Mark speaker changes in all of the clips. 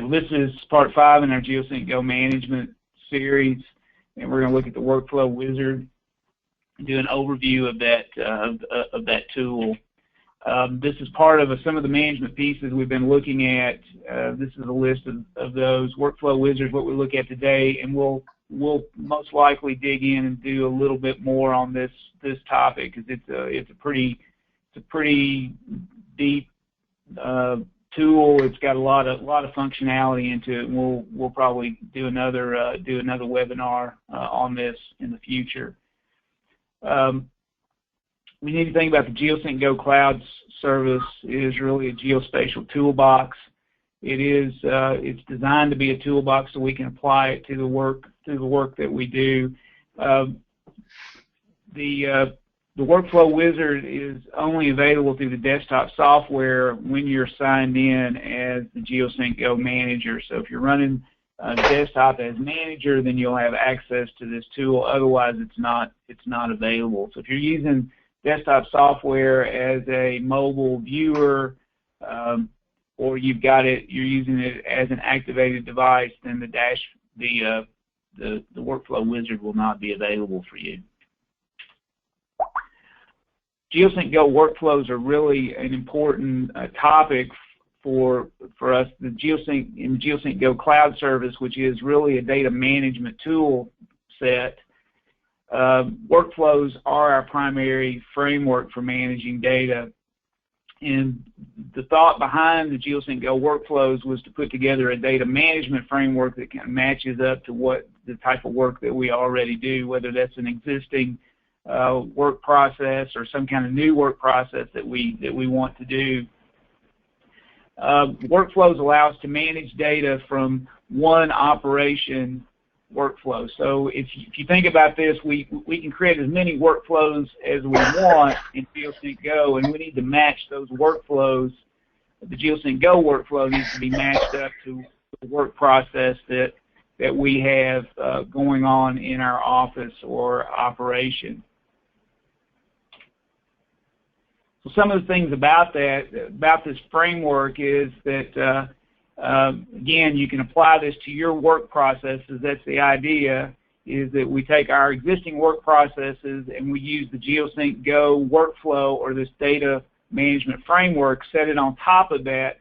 Speaker 1: this is part 5 in our Geosync Go management series, and we're going to look at the workflow wizard and do an overview of that tool. This is part of some of the management pieces we've been looking at. This is a list of those. Workflow wizard, what we look at today, and we'll most likely dig in and do a little bit more on this topic, because it's a pretty deep tool. It's got a lot of functionality into it, and we'll probably do another webinar on this in the future. We need to think about the Geosync Go Cloud service. It is really a geospatial toolbox. It's designed to be a toolbox so we can apply it to the work that we do. The workflow wizard is only available through the desktop software when you're signed in as the Geosync Go manager. So if you're running desktop as manager, then you'll have access to this tool. Otherwise, it's not available. So if you're using desktop software as a mobile viewer, or you're using it as an activated device, then the workflow wizard will not be available for you. Geosync Go workflows are really an important topic for us. In the Geosync Go Cloud service, which is really a data management tool set, workflows are our primary framework for managing data. And the thought behind the Geosync Go workflows was to put together a data management framework that kind of matches up to what the type of work that we already do, whether that's an existing work process or some kind of new work process that we want to do. Workflows allow us to manage data from one operation workflow. So if you think about this, we can create as many workflows as we want in Geosync Go, and we need to match those workflows. The Geosync Go workflow needs to be matched up to the work process that we have going on in our office or operation. So some of the things about this framework is that again, you can apply this to your work processes. That's the idea, is that we take our existing work processes and we use the Geosync Go workflow or this data management framework, set it on top of that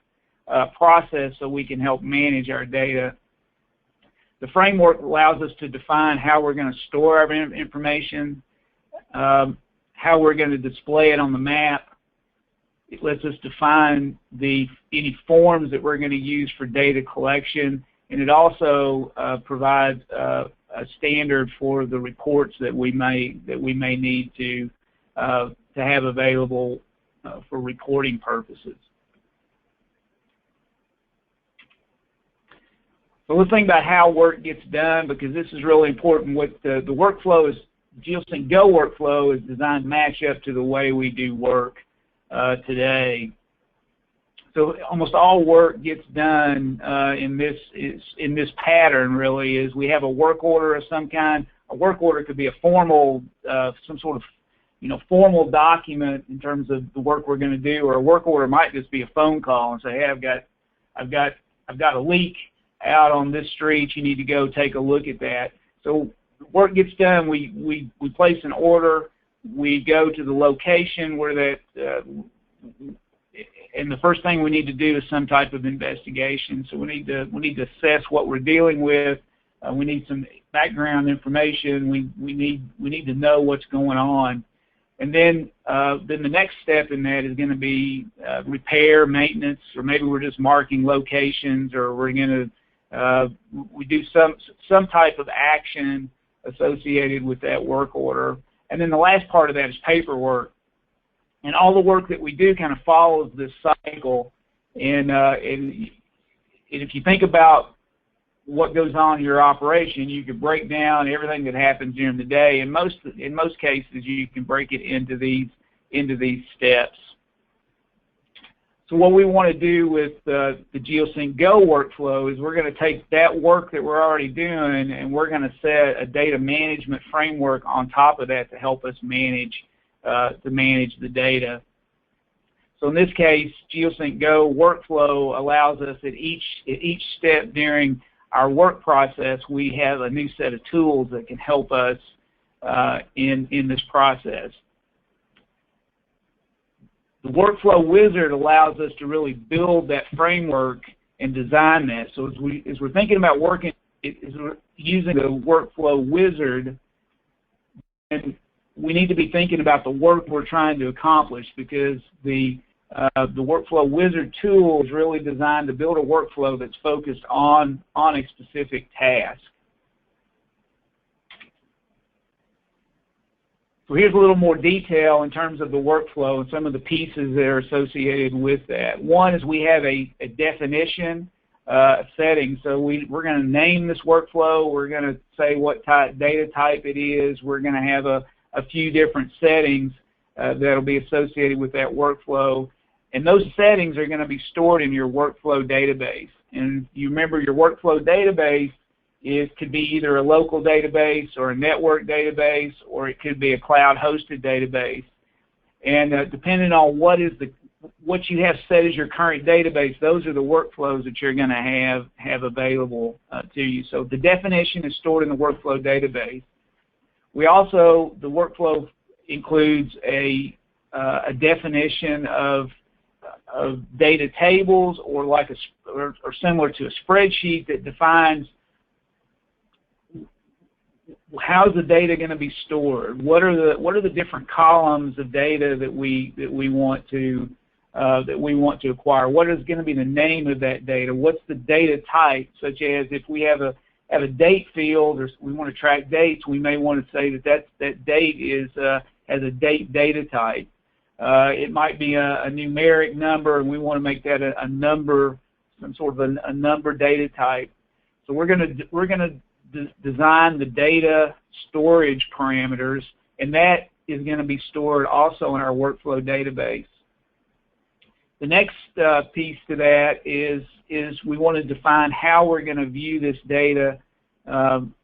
Speaker 1: process so we can help manage our data. The framework allows us to define how we're going to store our information, how we're going to display it on the map. It lets us define any forms that we're going to use for data collection, and it also provides a standard for the reports that we may need to have available for reporting purposes. So let's think about how work gets done, because this is really important. What the workflow is, Geosync Go workflow is designed to match up to the way we do work today. So almost all work gets done in this pattern. Really, is we have a work order of some kind. A work order could be a formal, some sort of formal document in terms of the work we're going to do, or a work order might just be a phone call and say, hey, I've got a leak out on this street. You need to go take a look at that. So work gets done. We place an order. We go to the location where that, and the first thing we need to do is some type of investigation. So we need to assess what we're dealing with. We need some background information. We need to know what's going on, and then the next step in that is going to be repair, maintenance, or maybe we're just marking locations, or we're going to we do some type of action associated with that work order. And then the last part of that is paperwork. And all the work that we do kind of follows this cycle. And if you think about what goes on in your operation, you can break down everything that happens during the day. In most cases, you can break it into these steps. So what we want to do with the Geosync Go workflow is we're going to take that work that we're already doing, and we're going to set a data management framework on top of that to help us manage the data. So in this case, Geosync GO Workflow allows us at each step during our work process, we have a new set of tools that can help us in this process. The Workflow Wizard allows us to really build that framework and design that. So as we're thinking about using the Workflow Wizard, and we need to be thinking about the work we're trying to accomplish, because the Workflow Wizard tool is really designed to build a workflow that's focused on a specific task. So here's a little more detail in terms of the workflow and some of the pieces that are associated with that. One is we have a definition setting. So we're going to name this workflow. We're going to say what data type it is. We're going to have a few different settings that will be associated with that workflow. And those settings are going to be stored in your workflow database. And you remember your workflow database could be either a local database or a network database, or it could be a cloud-hosted database. And depending on what you have set as your current database, those are the workflows that you're going to have available to you. So the definition is stored in the workflow database. The workflow includes a definition of data tables, or similar to a spreadsheet that defines how's the data going to be stored. What are the different columns of data that we want to acquire? What is going to be the name of that data? What's the data type? Such as if we have a date field, or we want to track dates, we may want to say that date has a date data type. It might be a numeric number, and we want to make that a number, some sort of a number data type. So we're going to design the data storage parameters, and that is going to be stored also in our workflow database. The next piece to that is we want to define how we're going to view this data on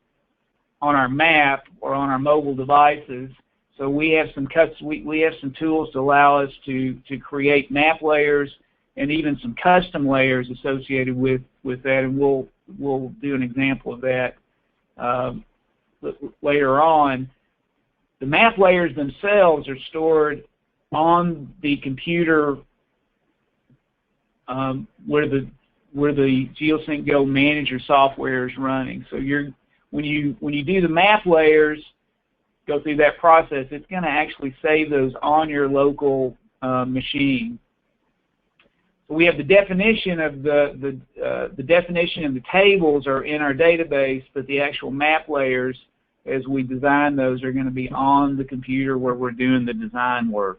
Speaker 1: our map or on our mobile devices. So we have some tools to allow us to create map layers and even some custom layers associated with that, and we'll do an example of that later on. The map layers themselves are stored on the computer where the Geosync GO Manager software is running. So when you do the map layers, go through that process, it's going to actually save those on your local machine. So we have the definition of the definition and the tables are in our database, but the actual map layers, as we design those, are going to be on the computer where we're doing the design work.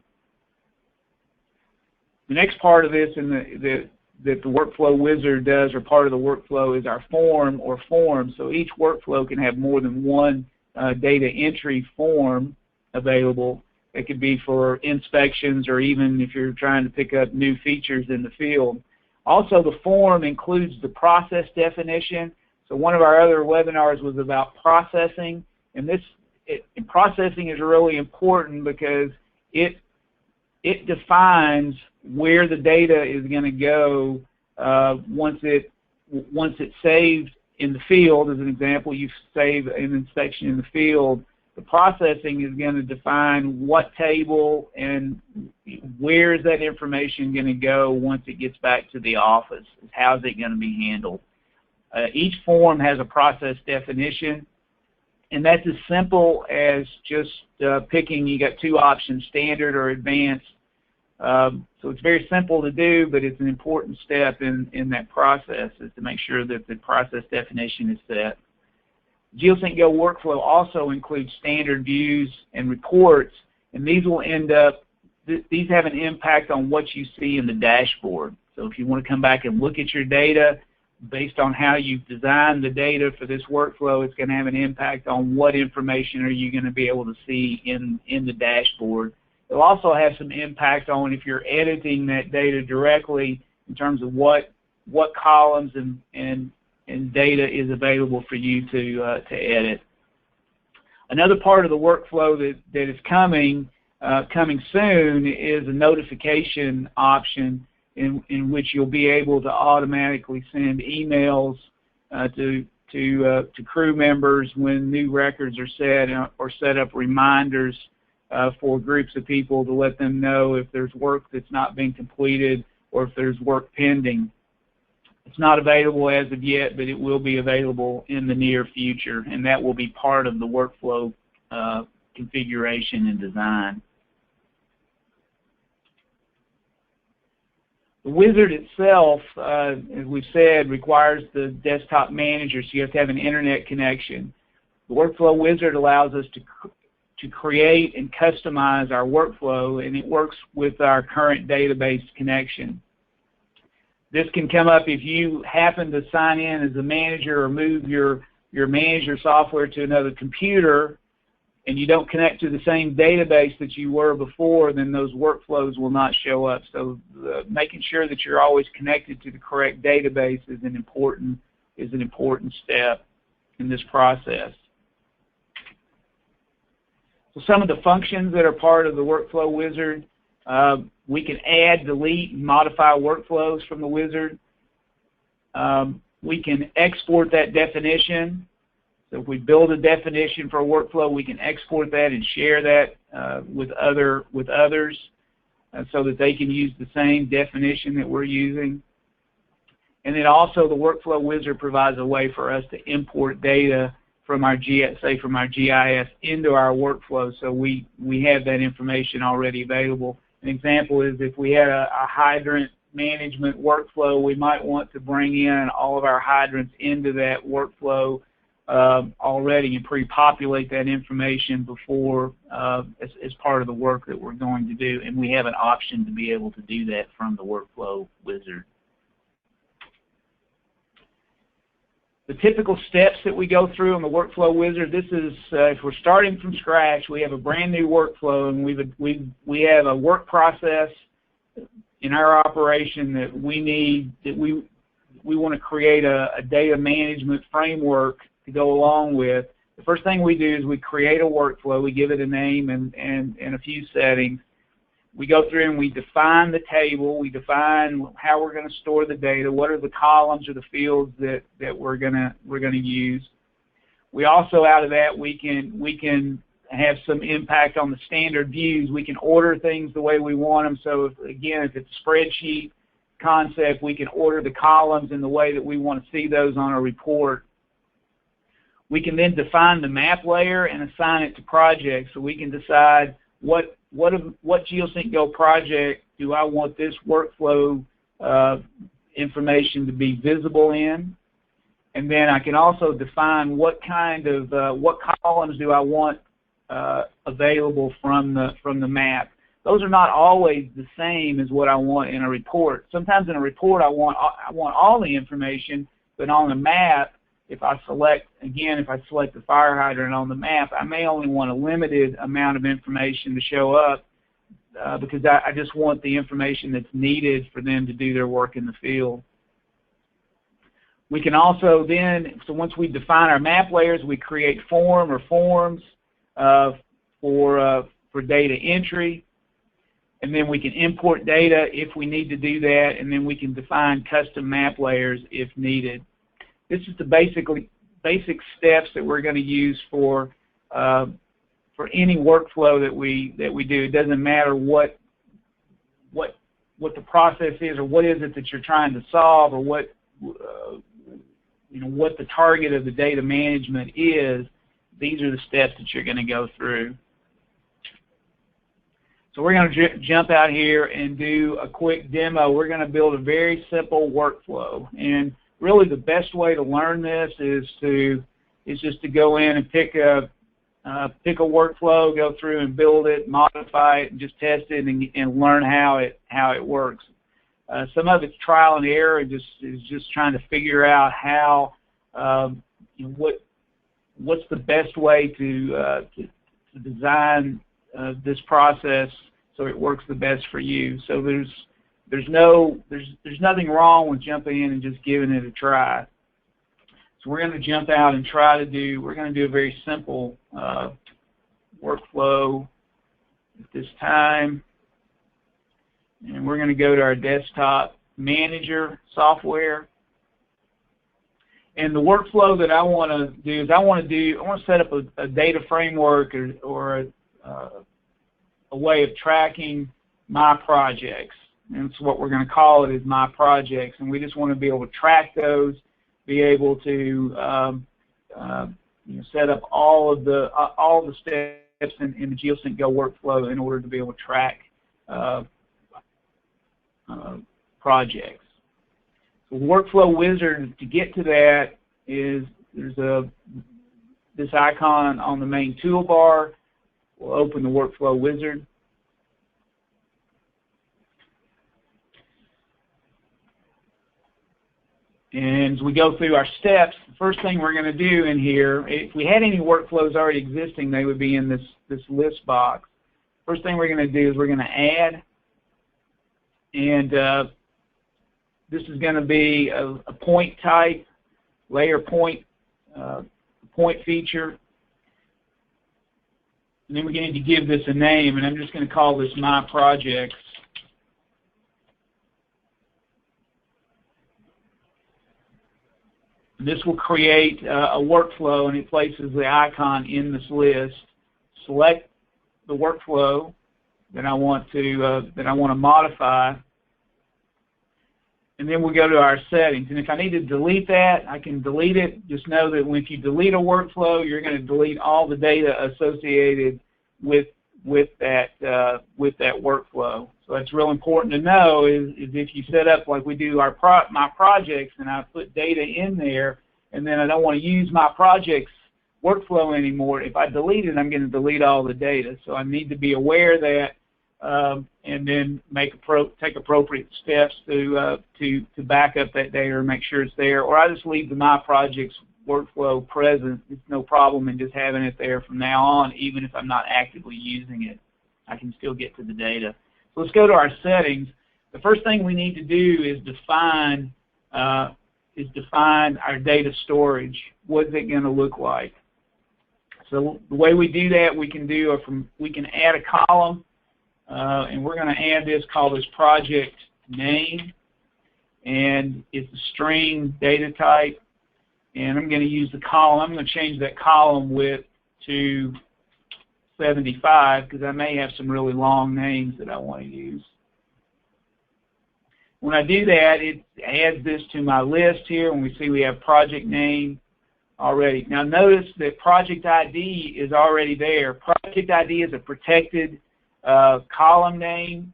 Speaker 1: The next part of this that the Workflow Wizard does, or part of the workflow, is our form or forms. So each workflow can have more than one data entry form available. It could be for inspections, or even if you're trying to pick up new features in the field. Also, the form includes the process definition. So one of our other webinars was about processing, and processing is really important because it defines where the data is going to go once it's saved in the field. As an example, you save an inspection in the field. The processing is going to define what table and where is that information going to go once it gets back to the office. How is it going to be handled? Each form has a process definition, and that's as simple as just picking. You got two options, standard or advanced. So it's very simple to do, but it's an important step in that process, is to make sure that the process definition is set. Geosync GO Workflow also includes standard views and reports, and these have an impact on what you see in the dashboard. So if you want to come back and look at your data based on how you've designed the data for this workflow, it's going to have an impact on what information are you going to be able to see in the dashboard. It'll also have some impact on if you're editing that data directly, in terms of what columns and data is available for you to edit. Another part of the workflow that is coming coming soon is a notification option in which you'll be able to automatically send emails to crew members when new records are set, or set up reminders for groups of people to let them know if there's work that's not being completed or if there's work pending. It's not available as of yet, but it will be available in the near future, and that will be part of the workflow configuration and design. The wizard itself, as we've said, requires the desktop manager, so you have to have an internet connection. The workflow wizard allows us to create and customize our workflow, and it works with our current database connection. This can come up if you happen to sign in as a manager or move your manager software to another computer and you don't connect to the same database that you were before, then those workflows will not show up. So making sure that you're always connected to the correct database is an important step in this process. So some of the functions that are part of the workflow wizard, we can add, delete, and modify workflows from the wizard. We can export that definition. So if we build a definition for a workflow, we can export that and share that with others so that they can use the same definition that we're using. And then also the workflow wizard provides a way for us to import data from our GIS into our workflow, so we have that information already available. An example is if we had a hydrant management workflow, we might want to bring in all of our hydrants into that workflow already and pre-populate that information before as part of the work that we're going to do, and we have an option to be able to do that from the workflow wizard. The typical steps that we go through on the workflow wizard, this is if we're starting from scratch, we have a brand new workflow, and we have a work process in our operation that we need, that we want to create a data management framework to go along with. The first thing we do is we create a workflow, we give it a name and a few settings. We go through and we define the table, we define how we're going to store the data, what are the columns or the fields that we're going to use. We also, out of that, we can have some impact on the standard views. We can order things the way we want them. So again, if it's a spreadsheet concept, we can order the columns in the way that we want to see those on a report. We can then define the map layer and assign it to projects, so we can decide what Geosync GO project do I want this workflow information to be visible in, and then I can also define what kind of what columns do I want available from the map. Those are not always the same as what I want in a report. Sometimes in a report I want all the information, but on a map, if I select the fire hydrant on the map, I may only want a limited amount of information to show up because I just want the information that's needed for them to do their work in the field. We can also then, so once we define our map layers, we create forms for data entry, and then we can import data if we need to do that, and then we can define custom map layers if needed. This is the basic steps that we're going to use for any workflow that we do. It doesn't matter what the process is, or what is it that you're trying to solve, or what the target of the data management is. These are the steps that you're going to go through. So we're going to jump out here and do a quick demo. We're going to build a very simple workflow, and really the best way to learn this is just to go in and pick a workflow, go through and build it, modify it, and just test it and learn how it works. Some of it's trial and error, and just trying to figure out how what's the best way to design this process so it works the best for you. So there's nothing wrong with jumping in and just giving it a try. So we're going to jump out and we're going to do a very simple workflow at this time. And we're going to go to our desktop manager software. And the workflow that I want to do is I want to set up a data framework or a way of tracking my projects. And so what we're going to call it is my projects. And we just want to be able to track those, be able to set up all the steps in the Geosync GO workflow in order to be able to track projects. So the workflow wizard, to get to that, there's this icon on the main toolbar. We'll open the workflow wizard. And as we go through our steps, the first thing we're going to do in here, if we had any workflows already existing, they would be in this list box. First thing we're going to do is we're going to add, and this is going to be a point type, layer point feature. And then we're going to give this a name, and I'm just going to call this My Projects. This will create a workflow, and it places the icon in this list. Select the workflow that I want to modify, and then we'll go to our settings. And if I need to delete that, I can delete it. Just know that if you delete a workflow, you're going to delete all the data associated with that workflow. So that's real important to know is if you set up like we do my projects, and I put data in there, and then I don't want to use my projects workflow anymore, if I delete it, I'm going to delete all the data. So I need to be aware of that, and then take appropriate steps to back up that data or make sure it's there. Or I just leave the My Projects workflow present. It's no problem in just having it there from now on, even if I'm not actively using it. I can still get to the data. So let's go to our settings. The first thing we need to do is define our data storage. What's it going to look like? So the way we do that, we can add a column, and we're going to add this, call this project name, and it's a string data type. And I'm going to use the column. I'm going to change that column width to 75 because I may have some really long names that I want to use. When I do that, it adds this to my list here, and we see we have project name already. Now notice that project ID is already there. Project ID is a protected column name.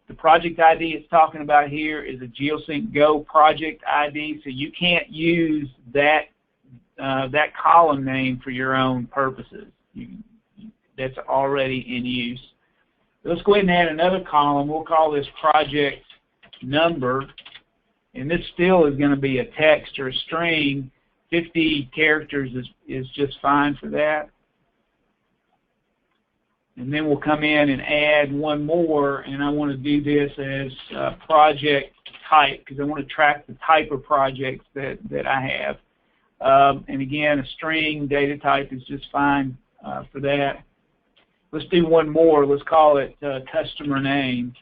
Speaker 1: The project ID it's talking about here is a Geosync GO project ID, so you can't use that column name for your own purposes. That's already in use. Let's go ahead and add another column. We'll call this project number, and this still is going to be a text or a string. 50 characters is just fine for that. And then we'll come in and add one more, and I want to do this as project type because I want to track the type of projects that I have. And again, a string data type is just fine for that. Let's do one more. Let's call it customer name.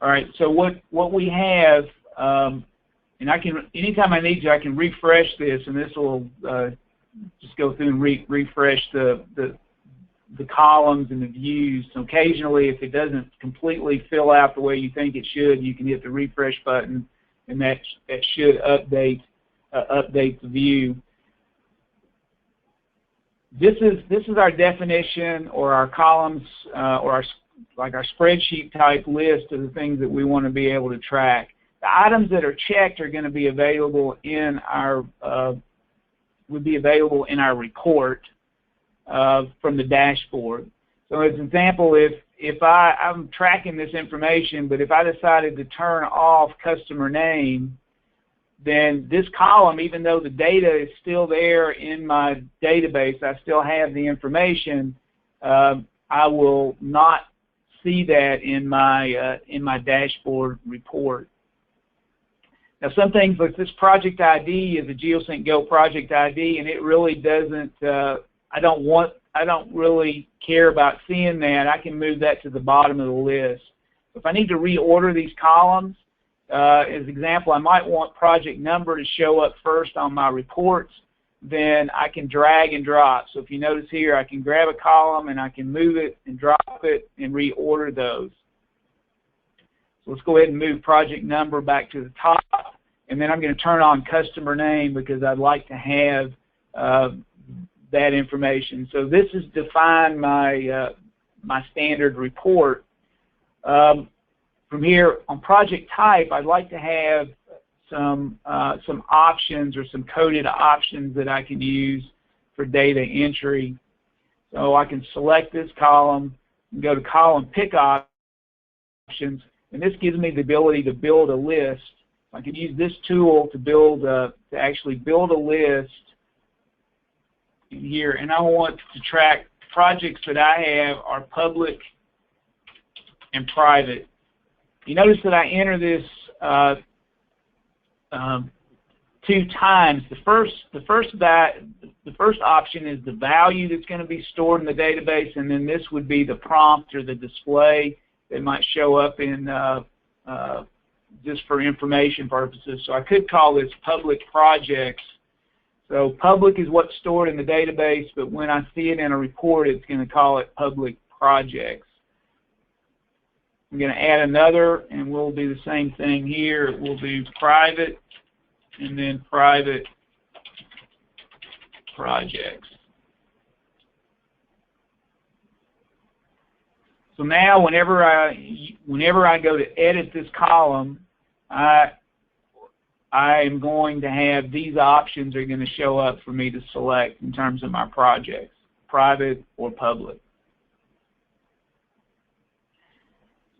Speaker 1: All right, so what we have, and anytime I need to, I can refresh this, and this will just go through and refresh the columns and the views. So occasionally, if it doesn't completely fill out the way you think it should, you can hit the refresh button, and that should update the view. This is our definition or our columns or our spreadsheet type list of the things that we want to be able to track. The items that are checked are going to be available in our report from the dashboard. So as an example, if I'm tracking this information, but if I decided to turn off customer name, then this column, even though the data is still there in my database, I still have the information, I will not see that in my dashboard report. Now, some things like this project ID is a Geosync Go project ID, and it really doesn't. I don't really care about seeing that. I can move that to the bottom of the list. If I need to reorder these columns, as an example, I might want project number to show up first on my reports. Then I can drag and drop. So if you notice here, I can grab a column and I can move it and drop it and reorder those. So let's go ahead and move project number back to the top, and then I'm going to turn on customer name because I'd like to have that information. So this is define my my standard report. From here on project type, I'd like to have some options or some coded options that I can use for data entry. So I can select this column and go to column pick options, and this gives me the ability to build a list. I can use this tool to build to actually build a list in here, and I want to track projects that I have are public and private. You notice that I enter this 2 times. The first option is the value that's going to be stored in the database, and then this would be the prompt or the display that might show up in just for information purposes. So I could call this public projects. So public is what's stored in the database, but when I see it in a report, it's going to call it public projects. I'm going to add another, and we'll do the same thing here. We'll do private, and then private projects. So now, whenever I go to edit this column, I am going to have these options are going to show up for me to select in terms of my projects, private or public.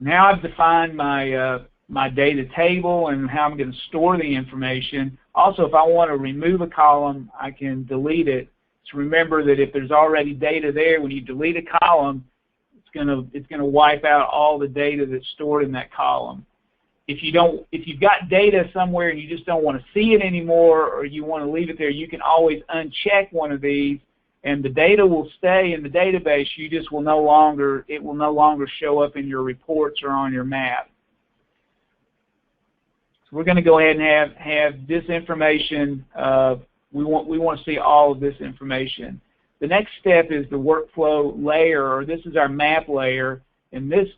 Speaker 1: Now I've defined my my data table and how I'm going to store the information. Also, if I want to remove a column, I can delete it. So remember that if there's already data there, when you delete a column, it's going to wipe out all the data that's stored in that column. If you've got data somewhere and you just don't want to see it anymore, or you want to leave it there, you can always uncheck one of these, and the data will stay in the database. You just it will no longer show up in your reports or on your map. So we're going to go ahead and have this information. We want to see all of this information. The next step is the workflow layer, or this is our map layer. In this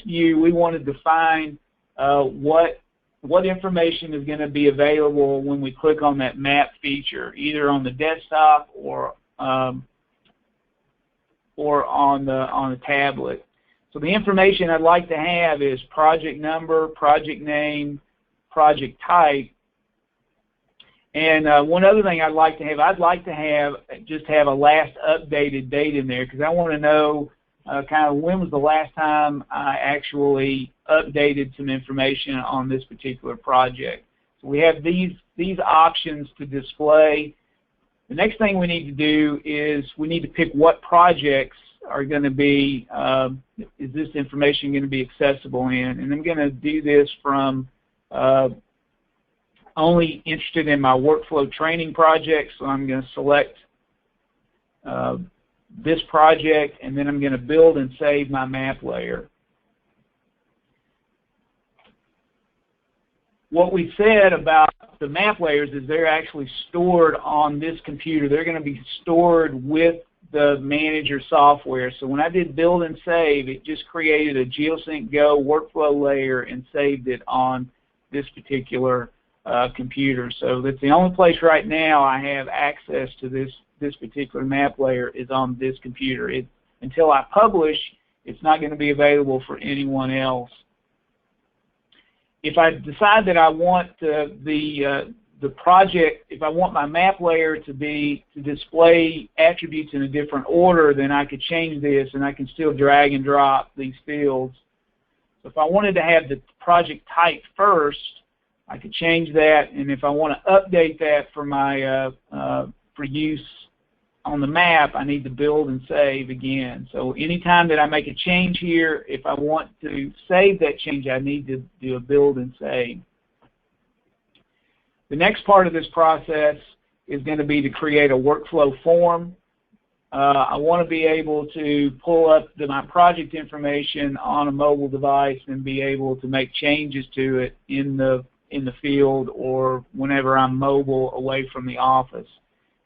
Speaker 1: view, we want to define what information is going to be available when we click on that map feature, either on the desktop or on the tablet. So the information I'd like to have is project number, project name, project type, and one other thing I'd like to have just have a last updated date in there, because I want to know kind of when was the last time I actually updated some information on this particular project. So we have these options to display. The next thing we need to do is we need to pick what projects are going to be, is this information going to be accessible in, and I'm going to do this from only interested in my workflow training project, so I'm going to select this project, and then I'm going to build and save my map layer. What we said about the map layers is they're actually stored on this computer. They're going to be stored with the manager software. So when I did build and save, it just created a Geosync Go workflow layer and saved it on this particular computer. So that's the only place right now I have access to this particular map layer is on this computer. Until I publish, it's not going to be available for anyone else. If I decide that I want the project, if I want my map layer to display attributes in a different order, then I could change this, and I can still drag and drop these fields. So if I wanted to have the project type first, I could change that, and if I want to update that for my for use on the map, I need to build and save again. So anytime that I make a change here, if I want to save that change, I need to do a build and save. The next part of this process is going to be to create a workflow form. I want to be able to pull up my project information on a mobile device and be able to make changes to it in the field or whenever I'm mobile away from the office.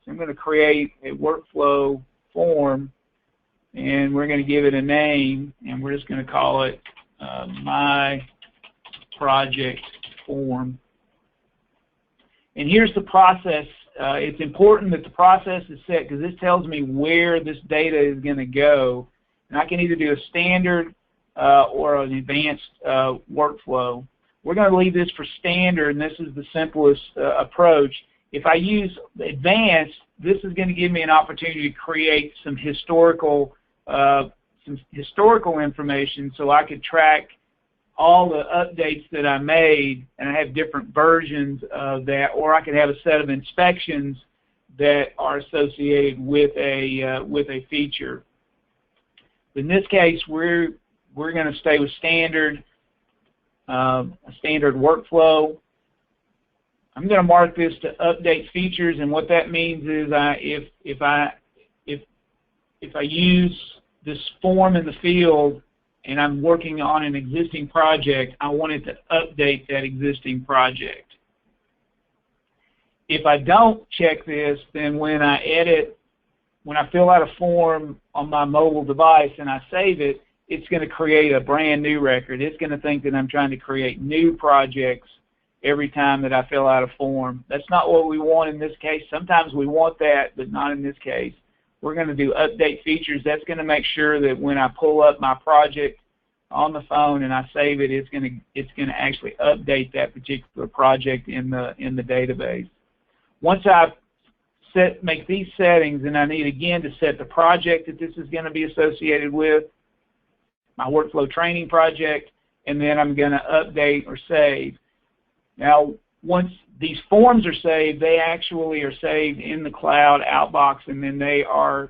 Speaker 1: So I'm going to create a workflow form, and we're going to give it a name, and we're just going to call it My Project Form. And here's the process. It's important that the process is set because this tells me where this data is going to go. And I can either do a standard or an advanced workflow. We're going to leave this for standard, and this is the simplest approach. If I use advanced, this is going to give me an opportunity to create some historical information so I could track all the updates that I made, and I have different versions of that, or I could have a set of inspections that are associated with a feature. In this case, we're going to stay with standard, a standard workflow. I'm going to mark this to update features, and what that means is if I use this form in the field and I'm working on an existing project, I want it to update that existing project. If I don't check this, then when I fill out a form on my mobile device and I save it, it's going to create a brand new record. It's going to think that I'm trying to create new projects every time that I fill out a form. That's not what we want in this case. Sometimes we want that, but not in this case. We're going to do update features. That's going to make sure that when I pull up my project on the phone and I save it, it's going to actually update that particular project in the database. Once I make these settings, and I need again to set the project that this is going to be associated with, my workflow training project, and then I'm going to update or save. Now, once these forms are saved, they actually are saved in the cloud outbox, and then they are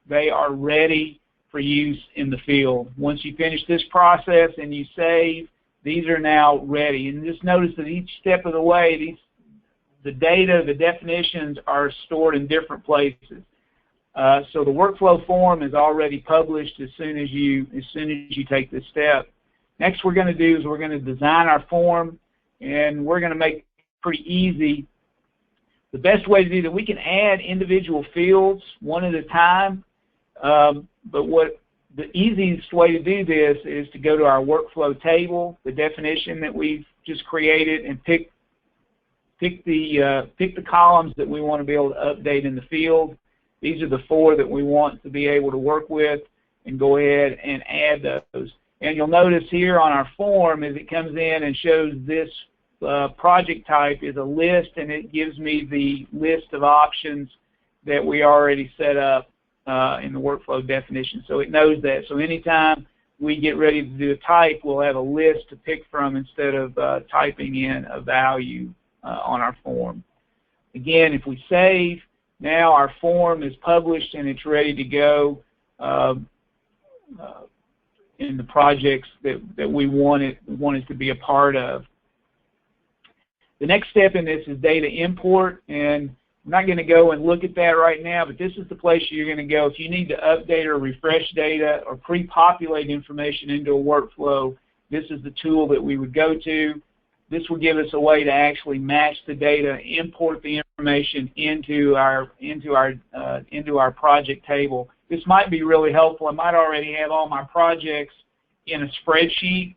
Speaker 1: ready for use in the field. Once you finish this process and you save, these are now ready. And just notice that each step of the way, the data, the definitions are stored in different places. So the workflow form is already published as soon as you take this step. Next, we're going to do is we're going to design our form, and we're going to make it pretty easy. The best way to do that, we can add individual fields one at a time, but what the easiest way to do this is to go to our workflow table, the definition that we've just created, and pick the columns that we want to be able to update in the field. These are the 4 that we want to be able to work with, and go ahead and add those. And you'll notice here on our form, as it comes in and shows this project type is a list, and it gives me the list of options that we already set up in the workflow definition. So it knows that. So anytime we get ready to do a type, we'll have a list to pick from instead of typing in a value on our form. Again, if we save, now our form is published and it's ready to go in the projects that we want it to be a part of. The next step in this is data import, and I'm not going to go and look at that right now, but this is the place you're going to go if you need to update or refresh data or pre-populate information into a workflow. This is the tool that we would go to. This will give us a way to actually match the data, import the information into our project table. This might be really helpful. I might already have all my projects in a spreadsheet,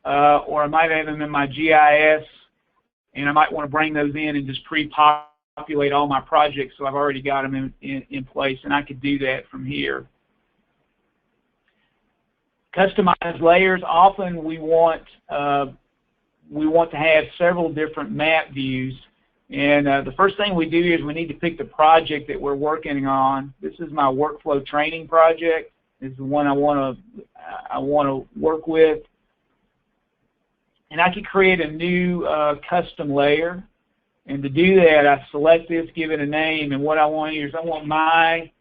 Speaker 1: or I might have them in my GIS, and I might want to bring those in and just pre-populate all my projects so I've already got them in place, and I could do that from here. Customized layers. Often we want to have several different map views, and the first thing we do is we need to pick the project that we're working on. This is my workflow training project. This is the one I want to work with, and I could create a new custom layer. And to do that, I select this, give it a name, and what I want here is I want my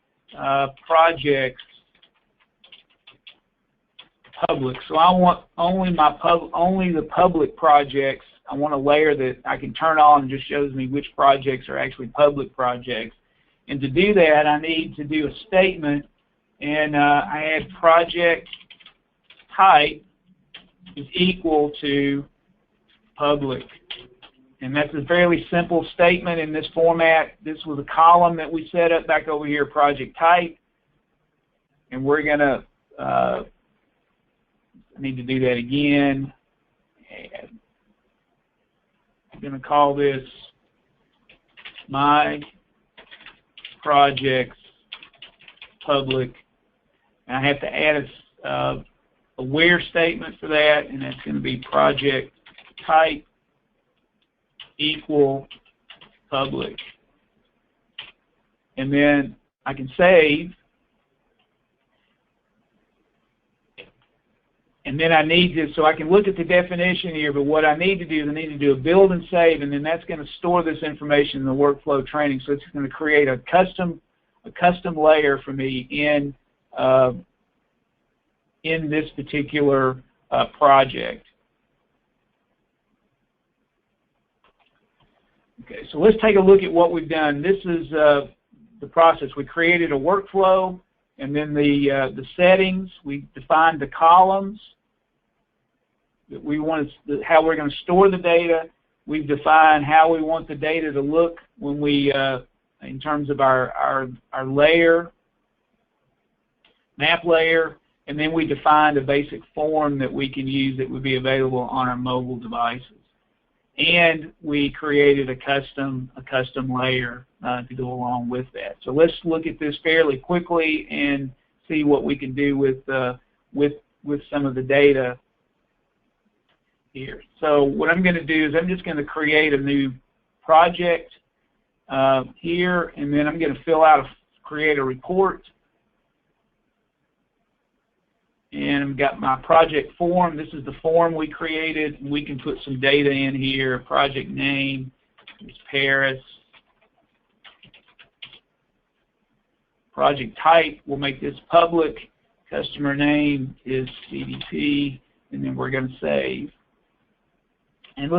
Speaker 1: project public. So I want only the public projects. I want a layer that I can turn on and just shows me which projects are actually public projects. And to do that, I need to do a statement, and I add project type is equal to public. And that's a fairly simple statement in this format. This was a column that we set up back over here, project type. And we're going to, I need to do that again. And I'm going to call this my projects public. And I have to add a where statement for that, and that's going to be project type equal public. And then I can save. And then I need to, so I can look at the definition here, but what I need to do is I need to do a build and save, and then that's going to store this information in the workflow training. So it's going to create a custom layer for me in this particular project. Okay, so let's take a look at what we've done. This is the process. We created a workflow, and then the settings. We defined the columns that we want to, how we're going to store the data. We've defined how we want the data to look when we, in terms of our layer, map layer, and then we defined a basic form that we can use that would be available on our mobile devices. And we created a custom layer to go along with that. So let's look at this fairly quickly and see what we can do with some of the data here. So what I'm going to do is I'm just going to create a new project here, and then I'm going to create a report. And I've got my project form. This is the form we created. And we can put some data in here. Project name is Paris. Project type, we'll make this public. Customer name is CDP, and then we're going to save. And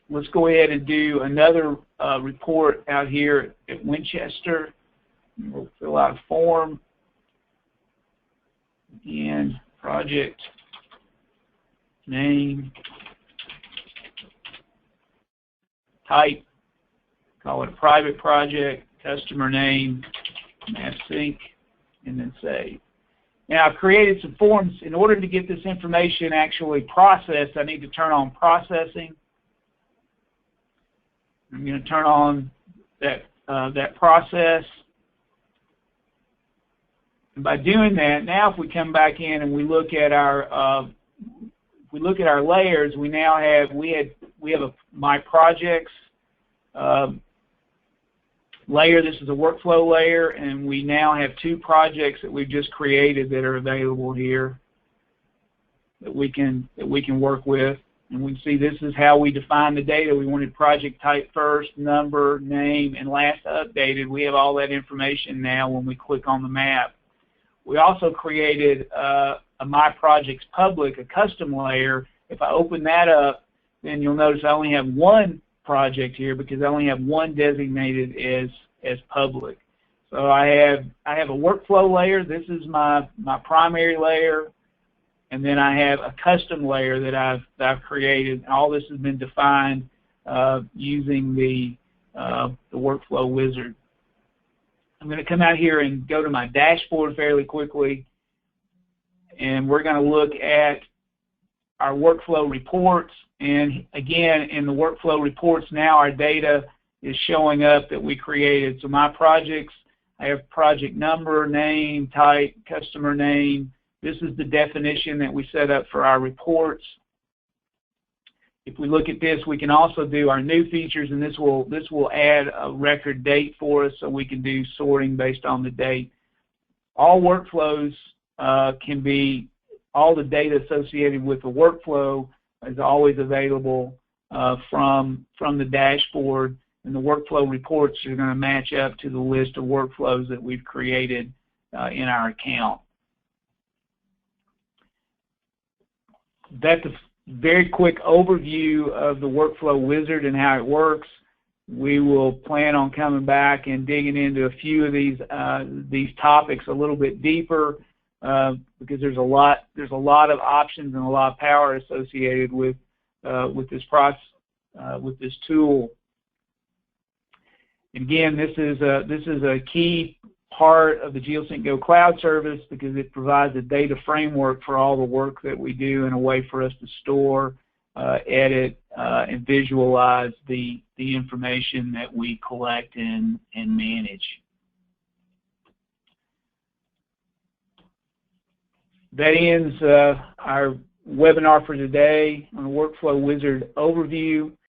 Speaker 1: let's go ahead and do another report out here at Winchester. And we'll fill out a form. And project name, type, call it a private project, customer name, MapSync, and then save. Now I've created some forms. In order to get this information actually processed, I need to turn on processing. I'm going to turn on that process. And by doing that, now if we come back in and we look at our layers, we now have a My Projects layer. This is a workflow layer, and we now have two projects that we've just created that are available here that we can work with. And we can see this is how we define the data. We wanted project type first, number, name, and last updated. We have all that information now when we click on the map. We also created a My Projects Public, a custom layer. If I open that up, then you'll notice I only have one project here because I only have one designated as public. So I have a workflow layer. This is my primary layer, and then I have a custom layer that I've created. All this has been defined using the workflow wizard. I'm going to come out here and go to my dashboard fairly quickly, and we're going to look at our workflow reports. And again, in the workflow reports now, our data is showing up that we created. So my projects, I have project number, name, type, customer name. This is the definition that we set up for our reports. If we look at this, we can also do our new features, and this will add a record date for us, so we can do sorting based on the date. All workflows can be, all the data associated with the workflow is always available from the dashboard, and the workflow reports are going to match up to the list of workflows that we've created in our account. that's a very quick overview of the workflow wizard and how it works. We will plan on coming back and digging into a few of these topics a little bit deeper because there's a lot of options and a lot of power associated with this process, with this tool. And again, this is a key part of the Geosync Go cloud service because it provides a data framework for all the work that we do and a way for us to store, edit, and visualize the information that we collect and manage. That ends our webinar for today on the Workflow Wizard overview.